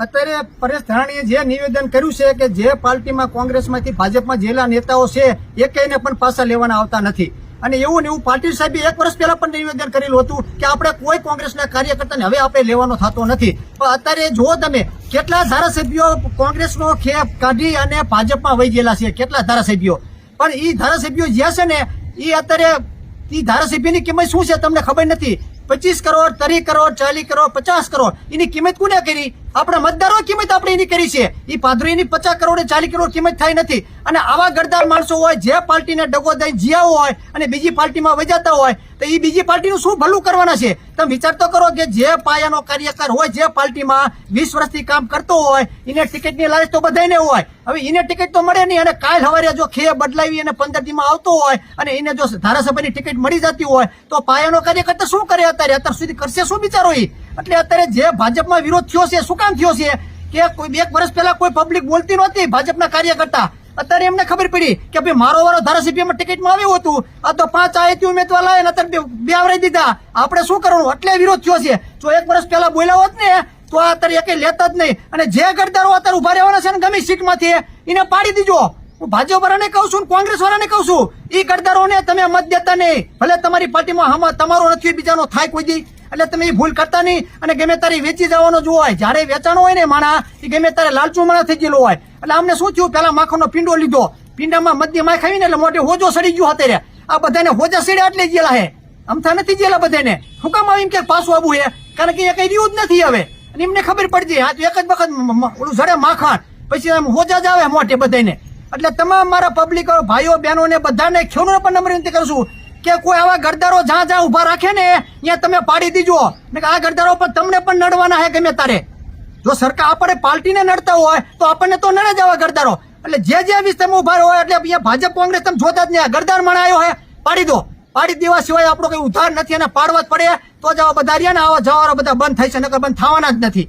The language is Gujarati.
અત્યારે પરેશ ધાનાણીએ જે નિવેદન કર્યું છે કે જે પાર્ટીમાં કોંગ્રેસમાંથી ભાજપમાં જેલા નેતાઓ છે એકેયને પણ પાછા લેવાના આવતા નથી. અને એવું ને એવું પાટીલ સાહેબે 1 વર્ષ પહેલા પણ નિવેદન કરેલું હતું કે આપણે કોઈ કોંગ્રેસના કાર્યકર્તાને હવે આપણે લેવાનો થતો નથી. પણ અત્યારે જુઓ તમે કેટલા ધારાસભ્યો કોંગ્રેસનો ખેપ કાઢી અને ભાજપમાં વહી ગયેલા છે, કેટલા ધારાસભ્યો. પણ એ ધારાસભ્યો જે છે ને એ અત્યારે એ ધારાસભ્યની કિંમત શું છે તમને ખબર નથી. 25 કરોડ 30 કરોડ 40 કરોડ 50 કરોડ એની કિંમત કોને કરી? આપણા મતદારો કિંમત આપણે એની કરી છે. એ પાદરીની 50 કરોડ 40 કરોડ કિંમત થાય નથી. અને આવા ગરદાર માણસો હોય જે પાર્ટીને ડગો દઈ જીયા હોય અને બીજી પાર્ટીમાં વજાતા હોય તો એ બીજી પાર્ટીનું શું ભલું કરવાના છે? તમે વિચાર તો કરો કે જે પાયાનો કાર્યકર હોય જે પાર્ટીમાં 20 વર્ષથી કામ કરતો હોય એને ટિકિટની લાલચ તો બધાને હોય. હવે એને ટિકિટ તો મળે નહીં અને કાલ સવારે જો ખે બદલાવી અને 15 દીમાં આવતો હોય અને એને જો ધારાસભાની ટિકિટ મળી જતી હોય તો પાયાનો કાર્યકર્તા શું કરે? અત્યાર સુધી કરશે શું બિચારો? એટલે અત્યારે જે ભાજપમાં વિરોધ થયો છે શું કામ થયો છે કે કોઈ 1 વર્ષ પહેલા કોઈ પબ્લિક બોલતી નહોતી ભાજપના કાર્યકર્તા. અત્યારે એમને ખબર પડી કે ભાઈ મારો વાળો ધારાસભ્યમાં ટિકિટમાં આવ્યું હતું, આ તો 5 આયતી ઉમેદવાર લાવે ને અત્યારે 2 આવરાઈ દીધા. આપણે શું કરવાનું? એટલે વિરોધ થયો છે. જો 1 વર્ષ પહેલા બોલ્યા હોત ને તો અત્યારે એકે લેતા જ નહીં. અને જે ગરદારો અત્યારે ઉભા રહેવાના છે ને ગમે સીટમાંથી એને પાડી દીજો. હું ભાજપ વાળાને કહું છું, કોંગ્રેસ વાળાને કહું છું, એ ગરદારોને તમે મત દેતા નહીં. ભલે તમારી પાર્ટીમાં તમારો નથી બીજાનો થાય કોઈ દી. એટલે તમે એ ભૂલ કરતા નહીં અને ગમે તારી વેચી જવાનો જો હોય. જયારે વેચાણો હોય ને માણા એ ગમે તારે લાલચુ માણા થઈ ગયેલો હોય. એટલે અમને શું થયું? પેલા માખણનો પીંડો લીધો, પીંડામાં મધ્ય માય ખાવીને એટલે મોટે હોજો સડી ગયો અત્યારે. આ બધાને હોજા સડ્યા એટલે ગયેલા હે, અમથા નથી ગયેલા બધાને. શું કામ આવીને કે પાછું આવવું હે? કારણ કે એ કઈ રહ્યું જ નથી હવે. અને એમને ખબર પડશે આ તો એક જ વખત ઓલું સડે માખણ પછી હોજા જ આવે મોટે બધાને. એટલે તમામ મારા પબ્લિક ભાઈઓ બહેનોને બધાને ખેડૂતોને પણ નમ્ર વિનંતી કરું છું કે કોઈ આવા ગરદારો જ્યાં ઉભા રાખે ને ત્યાં તમે પાડી દીજો. આ ગરદારો પર તમને પણ નડવાના હે ગમે તારે. જો સરકાર આપણે પાર્ટીને નડતા હોય તો આપણને તો નડે જ આવા ગરદારો. એટલે જે વિસ્તારમાં ઉભા હોય એટલે અહીંયા ભાજપ કોંગ્રેસ તમે જોતા જ નહીં. ગરદાર માણા આવ્યો હે પાડી દો. પાડી દેવા સિવાય આપણો કઈ ઉધાર નથી અને પાડવા જ પડે તો જ આવા બધા રહ્યા ને આવા જવારો બધા બંધ થાય છે, નકર બંધ થવાના જ નથી.